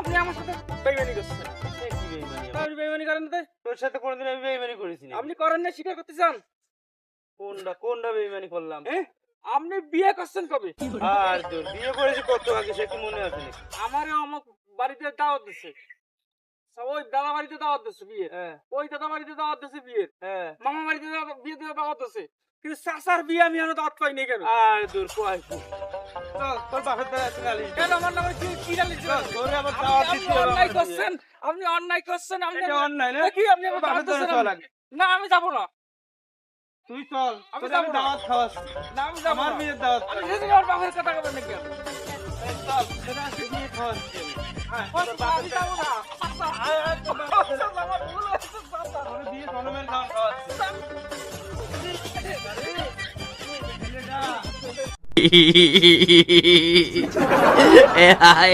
আপনি আমার সাথে বেইমানি করছেন। কি বেইমানি? আপনি বেইমানি করেন না? তোর সাথে কোনোদিন আমি বেইমানি করেছি না। আপনি করেন না, স্বীকার করতে চান? কোনটা বেইমানি করলাম? আপনি বিয়ে করছেন কবে? আর তোর বিয়ে করেছি কত আগে, সে কি মনে আছে নাকি? আমারে অমুক বাড়িতে দাওয়াত দিছে, ওই দাদা বাড়িতে দাওয়াত দিছে বিয়ে, ওই দাদা বাড়িতে দাওয়াত দিছে বিয়ে, মামা বাড়িতে বিয়ে দিয়ে দাওয়াত দিছে, কিন্তু চাচার বিয়ে আমি এখনো দাওয়াত পাইনি কেন? আর তোর কয় কি? চল, তোর বাপের দ্বারা আছে গালি। কেন আমার নামে কি গালি দিলেন? তোরে আবার দাওয়াত দিতে হবে অন্যায় আমার করছেন, আপনি অন্যায় করছেন। আপনি এটা অন্যায় না? কি আপনি আমার বাপের দাওয়াত দ্বারা দিছেন? চল আগে। না আমি যাব না, তুই চল, আমি তোরে যাবো আমি না। দাওয়াত খাওয়াচ্ছি। না আমি যাব আমার না। বিয়ের দাওয়াত আপনি খাওয়াচ্ছি। সেদিন আমার বাপের কথা বলবেন নাকি? চল, তোরে আজকে বিয়ে খাওয়াচ্ছি আমি। হ্যাঁ, তোর আমি বাপের যাব না। আমার ভুল হয়েছে, চাচা। তোরে বিয়ে জনমের খাওয়া খাওয়াচ্ছি। ছেলেটা। Ay.